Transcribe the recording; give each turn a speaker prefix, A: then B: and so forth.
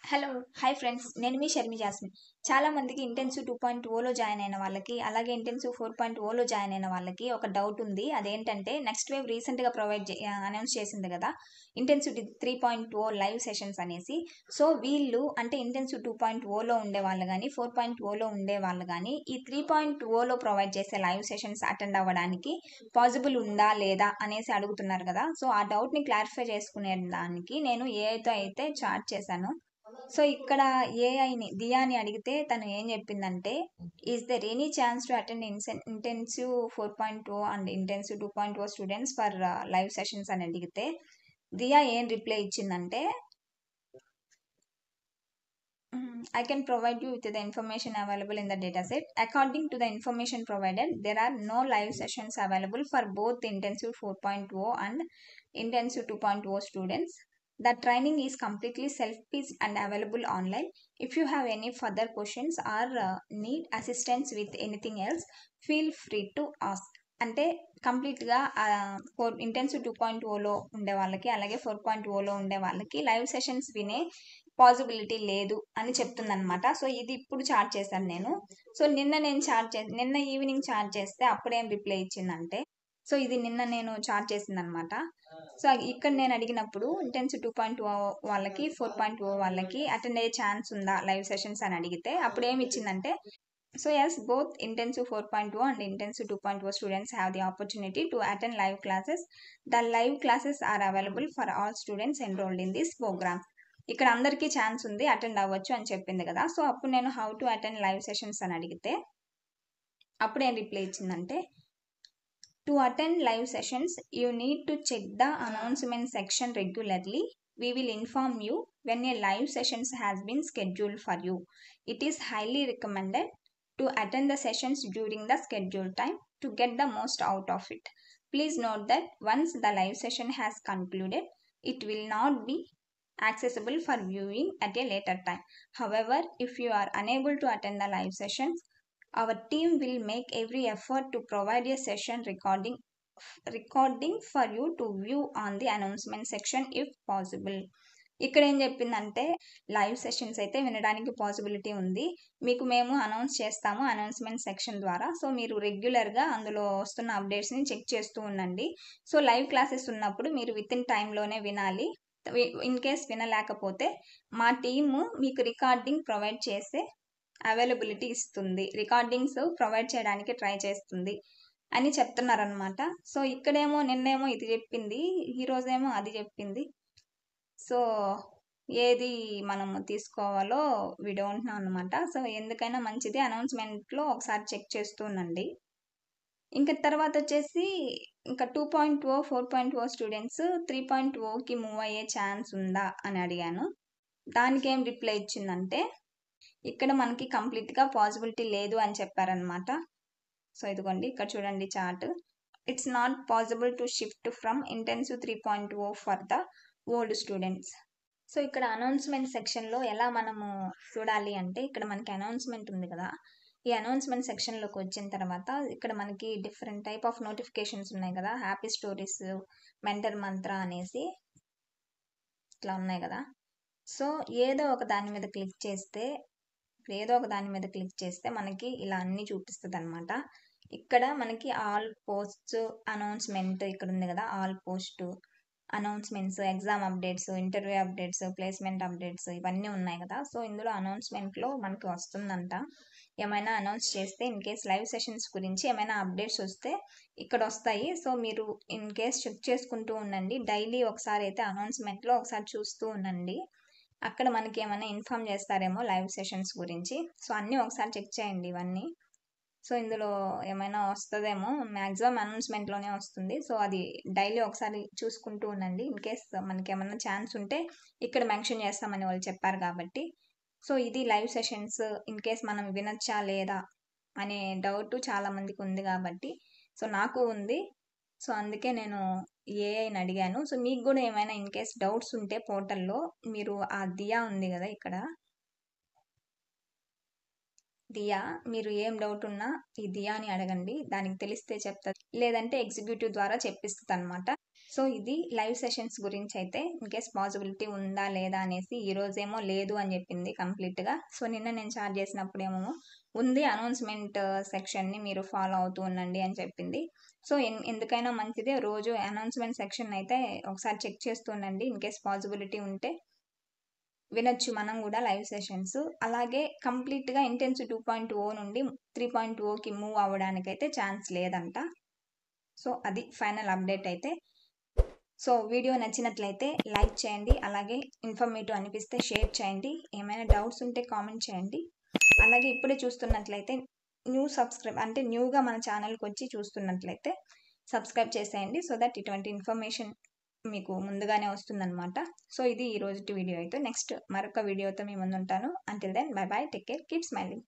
A: Hello! Hi friends. నేను మీ Sharmi jasmine. చాలా మందికి ఇంటెన్సివ్ 2.0లో జాయిన్ అయిన వాళ్ళకి, అలాగే ఇంటెన్సివ్ 4.0లో జాయిన్ అయిన వాళ్ళకి ఒక డౌట్ ఉంది. అదేంటంటే నెక్స్ట్ వేవ్ రీసెంట్‌గా అనౌన్స్ చేసింది కదా! ఇంటెన్సివ్ 3.0 లైవ్ సెషన్స్ అనేసి. సో, వీళ్ళు అంటే ఇంటెన్సివ్ 2.0లో ఉండేవాళ్ళు గాని, 4.0లో ఉండేవాళ్ళు గాని, ఈ 3.0లో ప్రొవైడ్ చేసే లైవ్ సెషన్స్ అటెండ్ అవ్వడానికి పాసిబుల్ ఉందా? లేదా? అనేసి అడుగుతున్నారు కదా! సో, ఆ డౌట్‌ని క్లారిఫై చేసుకునే దానికి నేను ఏఐతో అయితే చాట్ చేశాను. సో, ఇక్కడ దియాని అడిగితే తను ఏం చెప్పిందంటే, "is there any chance to attend intensive 4.0 and intensive 2.0 students for live sessions" అని అడిగితే, దియా ఏం రిప్లై ఇచ్చిందంటే, "I can provide you with the information available in the dataset. According to the information provided, there are no live sessions available for both intensive 4.0 and intensive 2.0 students. The training is completely self-paced and available online. If you have any further questions or need assistance with anything else, feel free to ask." అంటే కంప్లీట్‌గా intensive 2.0లో ఉండే వాళ్ళకి, అలాగే 4.0లో ఉండే వాళ్ళకి live sessions వినే possibility లేదు అని చెప్తుందనమాట. సో, ఇది ఇప్పుడు చాట్ చేశాను నేను. సో, నిన్న ఈవినింగ్ చాట్ చేస్తే అప్పుడేం రిప్లై ఇచ్చిందంటే, సో, ఇది నిన్న నేను చాట్ చేసిందనమాట. సో, ఇక్కడ నేను అడిగినప్పుడు ఇంటెన్సివ్ 2.0 వాళ్ళకి, 4.0 వాళ్ళకి అటెండ్ అయ్యే ఛాన్స్ ఉందా లైవ్ సెషన్స్ అని అడిగితే అప్పుడేమి ఇచ్చిందంటే, "so, yes, both intensive 4.0 and intensive 2.0 students have the opportunity to attend live classes. The live classes are available for all students enrolled in this program." ఇక్కడ అందరికీ chance ఉంది, attend అవ్వచ్చు అని చెప్పింది కదా! సో, అప్పుడు నేను how to attend live sessions అని అడిగితే అప్పుడేం రిప్లై ఇచ్చిందంటే, "To attend live sessions, you need to check the announcement section regularly. We will inform you when a live session has been scheduled for you. It is highly recommended to attend the sessions during the scheduled time to get the most out of it. Please note that once the live session has concluded, it will not be accessible for viewing at a later time. However, if you are unable to attend the live sessions, our team will make every effort to provide a session recording for you to view on the announcement section if possible." ఇక్కడ ఏం చెప్పిందంటే, live sessions అయితే వినడానికి possibility ఉంది. మీకు మేము announce చేస్తాము announcement section ద్వారా. సో, మీరు రెగ్యులర్‌గా అందులో వస్తున్న అప్డేట్స్‌ని చెక్ చేస్తూ ఉండండి. సో, లైవ్ క్లాసెస్ ఉన్నప్పుడు మీరు వితిన్ టైమ్‌లోనే వినాలి. ఇన్ కేస్ వినలేకపోతే మా టీము మీకు రికార్డింగ్ ప్రొవైడ్ చేసే అవైలబిలిటీ ఇస్తుంది. రికార్డింగ్స్ ప్రొవైడ్ చేయడానికి ట్రై చేస్తుంది అని చెప్తున్నారనమాట. సో, నిన్నేమో ఇది చెప్పింది, ఈరోజేమో అది చెప్పింది. సో, ఏది మనము తీసుకోవాలో వి డోంట్ నో అనమాట. సో, ఎందుకైనా మంచిది అనౌన్స్‌మెంట్‌లో ఒకసారి చెక్ చేస్తూ ఉండండి. ఇంక తర్వాతొచ్చేసి ఇంకా 2.0, 4.0 స్టూడెంట్స్ 3.0కి మూవ్ అయ్యే ఛాన్స్ ఉందా అని అడిగాను. దానికేం రిప్లై ఇచ్చిందంటే, ఇక్కడ మనకి కంప్లీట్‌గా పాసిబిలిటీ లేదు అని చెప్పారనమాట. సో, ఇదిగోండి ఇక్కడ చూడండి chart. "It's not possible to shift from intensive 3.0 for the old students." So, ఇక్కడ అనౌన్స్‌మెంట్ సెక్షన్‌లో ఎలా మనము చూడాలి అంటే, ఇక్కడ మనకి అనౌన్స్‌మెంట్ ఉంది కదా! ఈ అనౌన్స్‌మెంట్ సెక్షన్‌లోకి వచ్చిన తర్వాత ఇక్కడ మనకి డిఫరెంట్ టైప్ ఆఫ్ నోటిఫికేషన్స్ ఉన్నాయి కదా! హ్యాపీ స్టోరీస్, మెంటర్ మంత్ర అనేసి ఇట్లా ఉన్నాయి కదా! సో, ఏదో ఒక దాని మీద క్లిక్ చేస్తే మనకి ఇలా అన్నీ చూపిస్తదనమాట. ఇక్కడ మనకి ఆల్ పోస్ట్స్, అనౌన్స్‌మెంట్ ఇక్కడ ఉంది కదా! All post, announcements, exam updates, interview updates, placement updates ఇవన్నీ ఉన్నాయి కదా! సో, ఇందులో అనౌన్స్‌మెంట్‌లో మనకి వస్తుందంట. ఏమైనా అనౌన్స్ చేస్తే ఇన్ కేస్ లైవ్ సెషన్స్ గురించి ఏమైనా అప్డేట్స్ వస్తే ఇక్కడొస్తాయి. సో, మీరు ఇన్ కేస్ చెక్ చేసుకుంటూ ఉండండి. డైలీ ఒకసారి అయితే అనౌన్స్‌మెంట్‌లో ఒకసారి చూస్తూ ఉండండి. అక్కడ మనకి ఏమైనా ఇన్ఫార్మ్ చేస్తారేమో లైవ్ సెషన్స్ గురించి. సో, అన్నీ ఒకసారి చెక్ చేయండి ఇవన్నీ. సో, ఇందులో ఏమైనా వస్తదేమో. మాక్సిమం అనౌన్స్‌మెంట్‌లోనే వస్తుంది. సో, అది డైలీ ఒకసారి చూసుకుంటూ ఉండండి. ఇన్ కేస్ మనకేమన్నా ఛాన్స్ ఉంటే ఇక్కడ మెన్షన్ చేస్తామని వాళ్ళు చెప్పారు కాబట్టి. సో, ఇది లైవ్ సెషన్స్ ఇన్ కేస్ మనం వినొచ్చా లేదా అనే డౌట్ చాలా మందికి ఉంది కాబట్టి. సో, నాకు ఉంది. సో, అందుకే నేను ఏఐని అడిగాను. సో, మీకు గూడా ఏమైనా ఇన్ కేస్ డౌట్స్ ఉంటే పోర్టల్‌లో మీరు ఆ దియా ఉంది గదా! ఇక్కడ దియా, మీరు ఏం డౌట్ ఉన్నా ఈ దియాని అడగండి, దానికి తెలిస్తే చెప్తుంది, లేదంటే ఎగ్జిక్యూటివ్ ద్వారా చెప్పిస్తుంది అనమాట. సో ఇది లైవ్ సెషన్స్ గురించి అయితే ఇన్కేస్ పాసిబిలిటీ ఉందా లేదా అనేసి, ఈ రోజేమో లేదు అని చెప్పింది కంప్లీట్గా. సో నిన్న నేను చార్జ్ చేసినప్పుడేమో ఉంది, అనౌన్స్మెంట్ సెక్షన్ని మీరు ఫాలో అవుతూ ఉండండి అని చెప్పింది. సో ఎందుకైనా మంచిదే, రోజు అనౌన్స్మెంట్ సెక్షన్ అయితే ఒకసారి చెక్ చేస్తూ ఉండండి. ఇన్కేస్ పాసిబిలిటీ ఉంటే వినొచ్చు మనం కూడా లైవ్ సెషన్స్. అలాగే కంప్లీట్గా ఇంటెన్సివ్ 2.0 నుండి 3.0కి మూవ్ అవ్వడానికైతే ఛాన్స్ లేదంట. సో అది ఫైనల్ అప్డేట్ అయితే. సో వీడియో నచ్చినట్లయితే లైక్ చేయండి, అలాగే ఇన్ఫర్మేటివ్ అనిపిస్తే షేర్ చేయండి, ఏమైనా డౌట్స్ ఉంటే కామెంట్ చేయండి. అలాగే ఇప్పుడే చూస్తున్నట్లయితే న్యూగా మన ఛానల్కి వచ్చి చూస్తున్నట్లయితే సబ్స్క్రైబ్ చేసేయండి, సో దట్ ఇటువంటి ఇన్ఫర్మేషన్ మీకు ముందుగానే వస్తుందన్నమాట. సో ఇది ఈ రోజు వీడియో అయితే. నెక్స్ట్ మరొక వీడియోతో మీ ముందు ఉంటాను. Until then bye bye, take care, keep smiling.